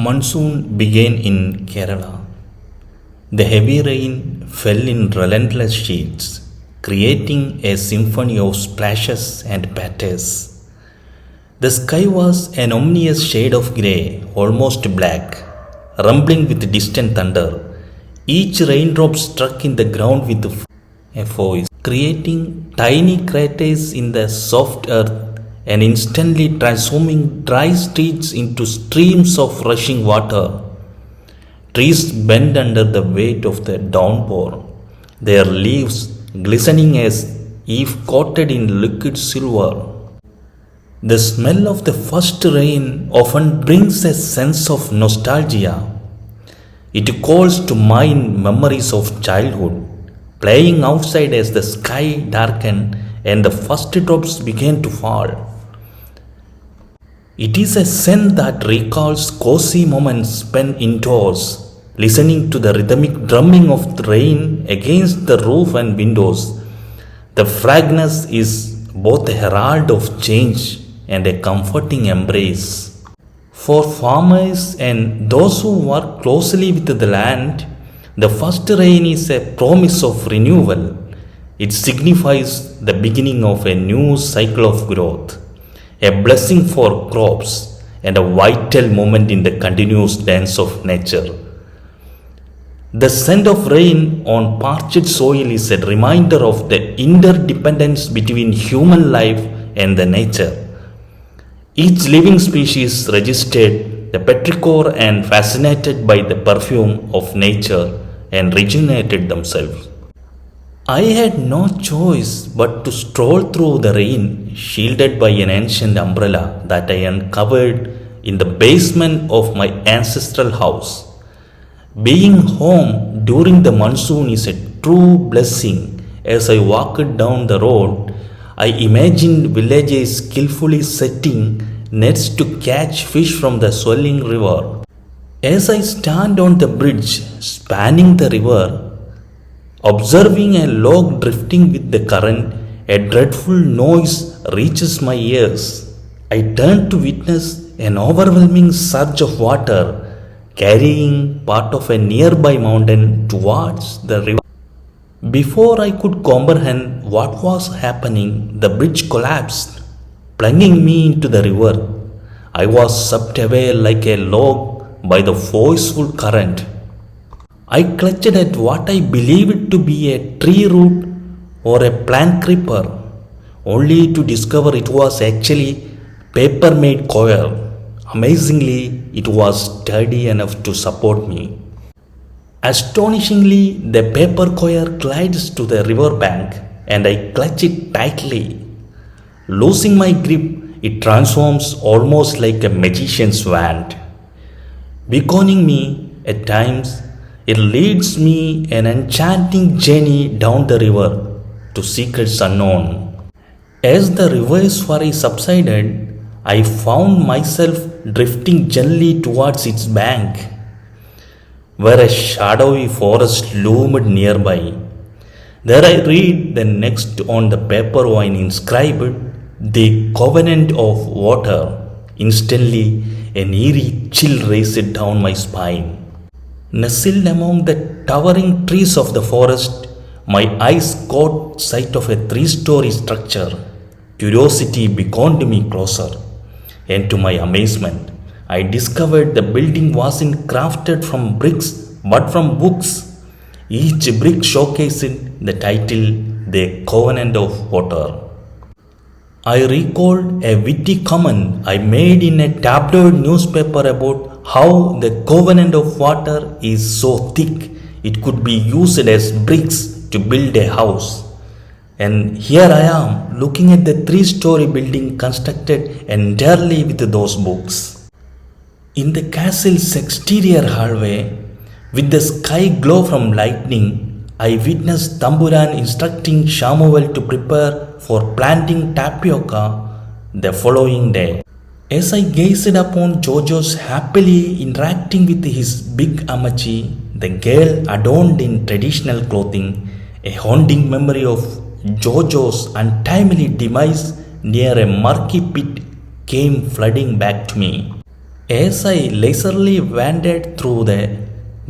Monsoon began in Kerala. The heavy rain fell in relentless sheets, creating a symphony of splashes and patters. The sky was an ominous shade of grey, almost black, rumbling with distant thunder. Each raindrop struck in the ground with a voice, creating tiny craters in the soft earth and instantly transforming dry streets into streams of rushing water. Trees bent under the weight of the downpour, their leaves glistening as if coated in liquid silver. The smell of the first rain often brings a sense of nostalgia. It calls to mind memories of childhood, playing outside as the sky darkened and the first drops began to fall. It is a scent that recalls cozy moments spent indoors, listening to the rhythmic drumming of the rain against the roof and windows. The fragrance is both a herald of change and a comforting embrace. For farmers and those who work closely with the land, the first rain is a promise of renewal. It signifies the beginning of a new cycle of growth, a blessing for crops, and a vital moment in the continuous dance of nature. The scent of rain on parched soil is a reminder of the interdependence between human life and the nature. Each living species registered the petrichor and fascinated by the perfume of nature and rejuvenated themselves. I had no choice but to stroll through the rain, shielded by an ancient umbrella that I uncovered in the basement of my ancestral house. Being home during the monsoon is a true blessing. As I walked down the road, I imagined villagers skillfully setting nets to catch fish from the swelling river. As I stand on the bridge spanning the river, observing a log drifting with the current, a dreadful noise reaches my ears. I turn to witness an overwhelming surge of water carrying part of a nearby mountain towards the river. Before I could comprehend what was happening, the bridge collapsed, plunging me into the river. I was swept away like a log by the forceful current. I clutched at what I believed to be a tree root or a plant creeper, only to discover it was actually paper-made coir. Amazingly, it was sturdy enough to support me. Astonishingly, the paper coir glides to the river bank and I clutch it tightly. Losing my grip, it transforms almost like a magician's wand. Beckoning me at times, it leads me an enchanting journey down the river to secrets unknown. As the river's fury subsided, I found myself drifting gently towards its bank, where a shadowy forest loomed nearby. There I read the next on the paper vine inscribed, "The Covenant of Water." Instantly, an eerie chill raced down my spine. Nestled among the towering trees of the forest, my eyes caught sight of a three-story structure. Curiosity beckoned me closer, and to my amazement, I discovered the building wasn't crafted from bricks but from books. Each brick showcased the title, "The Covenant of Water." I recalled a witty comment I made in a tabloid newspaper about how the covenant of water is so thick it could be used as bricks to build a house. And here I am looking at the three-story building constructed entirely with those books. In the castle's exterior hallway, with the sky glow from lightning, I witnessed Tamburan instructing Shamuel to prepare for planting tapioca the following day. As I gazed upon Jojo's happily interacting with his big Amachi, the girl adorned in traditional clothing, a haunting memory of Jojo's untimely demise near a murky pit came flooding back to me. As I leisurely wandered through the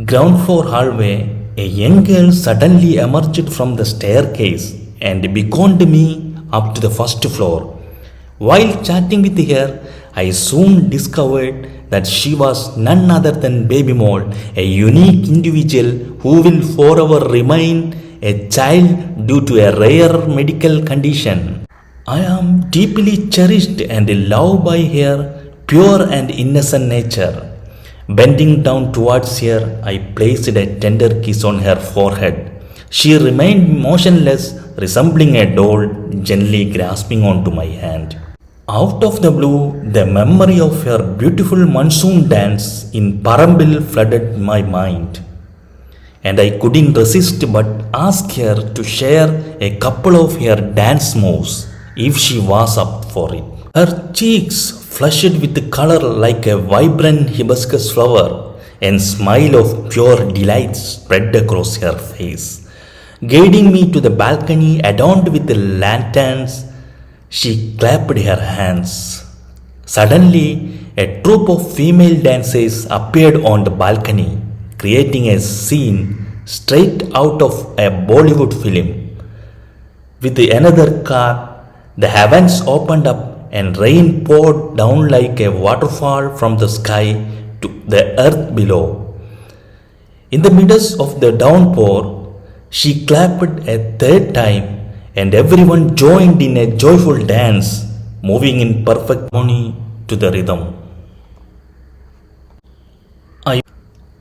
ground floor hallway, a young girl suddenly emerged from the staircase and beckoned me up to the first floor. While chatting with her, I soon discovered that she was none other than Baby Mole, a unique individual who will forever remain a child due to a rare medical condition. I am deeply cherished and loved by her pure and innocent nature. Bending down towards her, I placed a tender kiss on her forehead. She remained motionless, resembling a doll, gently grasping onto my hand. Out of the blue, the memory of her beautiful monsoon dance in Parambil flooded my mind, and I couldn't resist but ask her to share a couple of her dance moves if she was up for it. Her cheeks flushed with color like a vibrant hibiscus flower, and smile of pure delight spread across her face. Guiding me to the balcony adorned with lanterns, she clapped her hands. Suddenly, a troupe of female dancers appeared on the balcony, creating a scene straight out of a Bollywood film. With another car, the heavens opened up and rain poured down like a waterfall from the sky to the earth below. In the midst of the downpour, she clapped a third time, and everyone joined in a joyful dance, moving in perfect harmony to the rhythm.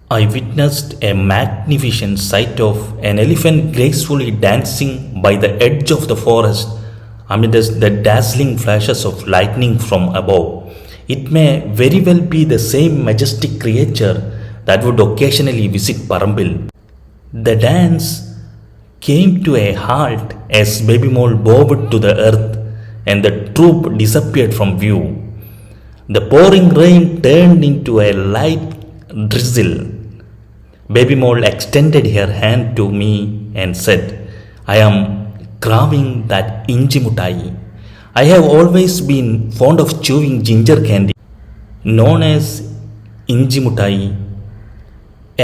I witnessed a magnificent sight of an elephant gracefully dancing by the edge of the forest amidst the dazzling flashes of lightning from above. It may very well be the same majestic creature that would occasionally visit Parambil. The dance came to a halt as Baby Mole bowed to the earth and the troop disappeared from view. The pouring rain turned into a light drizzle. Baby Mole extended her hand to me and said, "I am craving that inji mutai. I have always been fond of chewing ginger candy, known as inji mutai,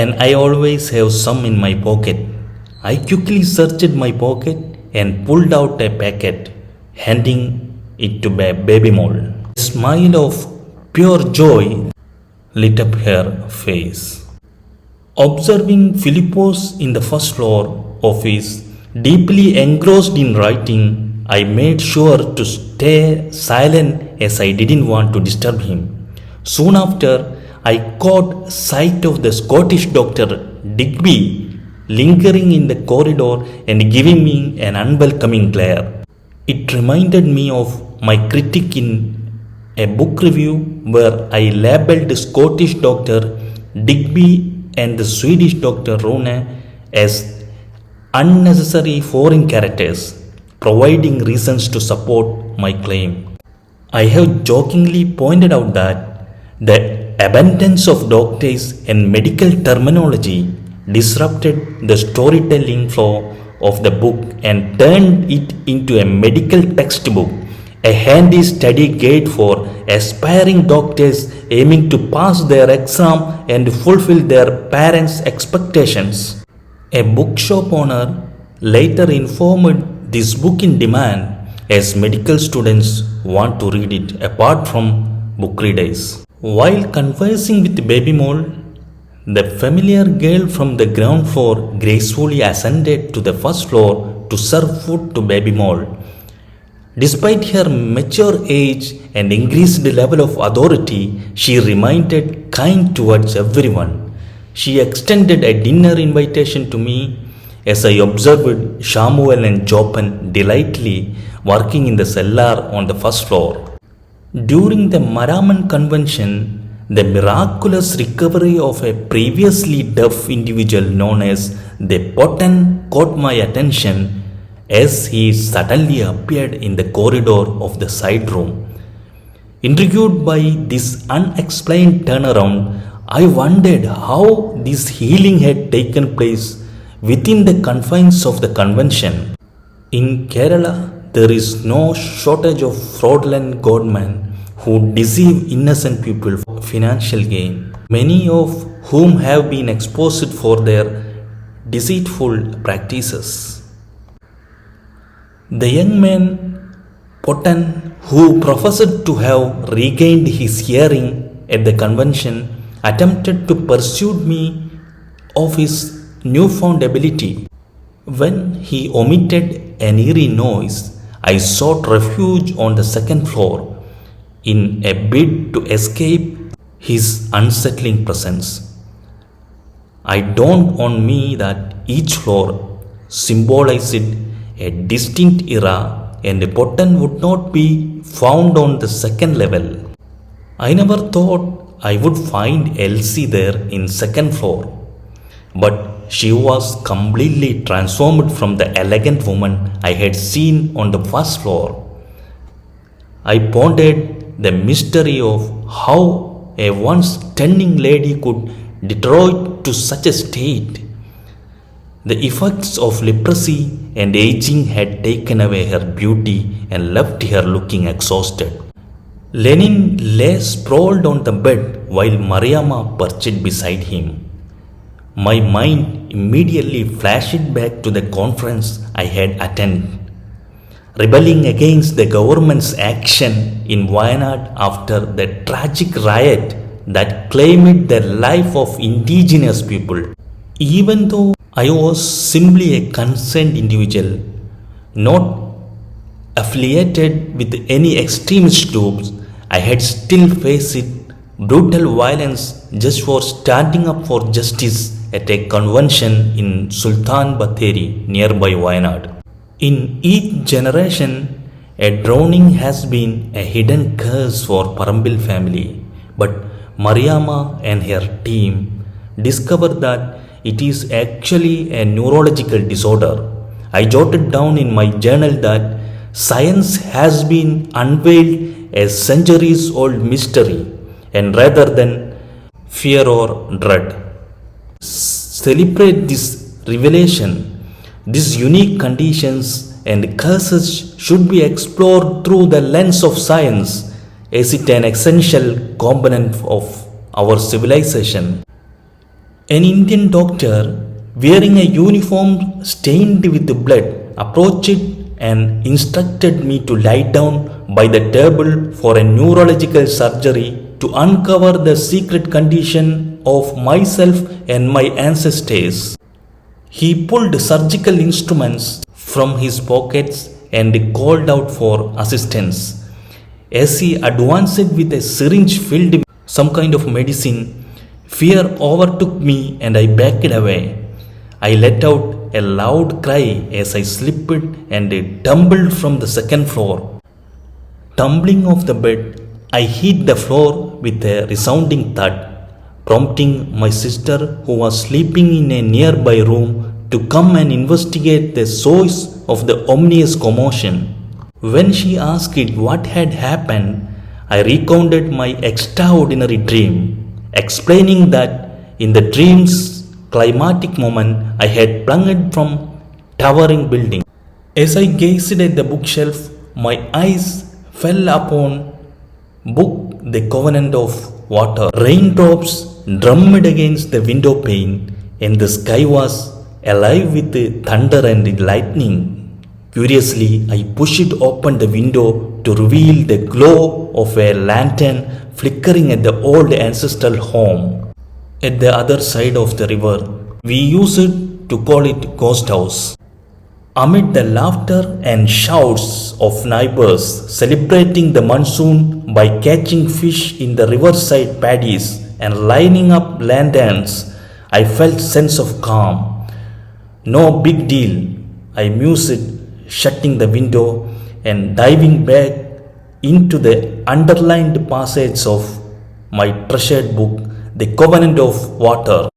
and I always have some in my pocket." I quickly searched my pocket and pulled out a packet, handing it to Baby Mole. A smile of pure joy lit up her face. Observing Philippos in the first floor office, deeply engrossed in writing, I made sure to stay silent as I didn't want to disturb him. Soon after, I caught sight of the Scottish doctor Digby lingering in the corridor and giving me an unwelcoming glare. It reminded me of my critique in a book review where I labelled Scottish Dr. Digby and the Swedish Dr. Rune as unnecessary foreign characters, providing reasons to support my claim. I have jokingly pointed out that the abundance of doctors and medical terminology disrupted the storytelling flow of the book and turned it into a medical textbook, a handy study guide for aspiring doctors aiming to pass their exam and fulfill their parents' expectations. A bookshop owner later informed this book in demand as medical students want to read it apart from book readers. While conversing with Baby Mole, the familiar girl from the ground floor gracefully ascended to the first floor to serve food to Baby Mole. Despite her mature age and increased level of authority, she remained kind towards everyone. She extended a dinner invitation to me as I observed Shamuel and Jopan delightfully working in the cellar on the first floor. During the Maraman convention, the miraculous recovery of a previously deaf individual known as the Potten caught my attention as he suddenly appeared in the corridor of the side room. Intrigued by this unexplained turnaround, I wondered how this healing had taken place within the confines of the convention. In Kerala, there is no shortage of fraudulent godmen who deceive innocent people for financial gain, many of whom have been exposed for their deceitful practices. The young man, Potten, who professed to have regained his hearing at the convention, attempted to persuade me of his newfound ability. When he omitted an eerie noise, I sought refuge on the second floor in a bid to escape his unsettling presence. I dawned on me that each floor symbolized a distinct era and Potten would not be found on the second level. I never thought I would find Elsie there in second floor, but she was completely transformed from the elegant woman I had seen on the first floor. I pondered the mystery of how a once stunning lady could deteriorate to such a state. The effects of leprosy and aging had taken away her beauty and left her looking exhausted. Lenin lay sprawled on the bed while Mariamma perched beside him. My mind immediately flashed back to the conference I had attended, rebelling against the government's action in Wayanad after the tragic riot that claimed the life of indigenous people. Even though I was simply a concerned individual, not affiliated with any extremist groups, I had still faced brutal violence just for standing up for justice at a convention in Sultan Batheri nearby Wayanad. In each generation, a drowning has been a hidden curse for Parambil family, but Mariamma and her team discovered that it is actually a neurological disorder. I jotted down in my journal that science has been unveiled a centuries old mystery, and rather than fear or dread, celebrate this revelation. These unique conditions and curses should be explored through the lens of science, as it an essential component of our civilization. An Indian doctor wearing a uniform stained with blood approached and instructed me to lie down by the table for a neurological surgery to uncover the secret condition of myself and my ancestors. He pulled surgical instruments from his pockets and called out for assistance. As he advanced with a syringe filled with some kind of medicine, fear overtook me and I backed away. I let out a loud cry as I slipped and tumbled from the second floor. Tumbling off the bed, I hit the floor with a resounding thud, prompting my sister, who was sleeping in a nearby room, to come and investigate the source of the ominous commotion. When she asked what had happened, I recounted my extraordinary dream, explaining that in the dream's climatic moment I had plunged from towering building. As I gazed at the bookshelf, my eyes fell upon book The Covenant of Water. Raindrops drummed against the window pane and the sky was alive with thunder and lightning. Curiously, I pushed open the window to reveal the glow of a lantern flickering at the old ancestral home at the other side of the river. We used to call it Ghost House. Amid the laughter and shouts of neighbors celebrating the monsoon by catching fish in the riverside paddies and lining up lanterns, I felt sense of calm. No big deal, I mused, shutting the window and diving back into the underlined passage of my treasured book, The Covenant of Water.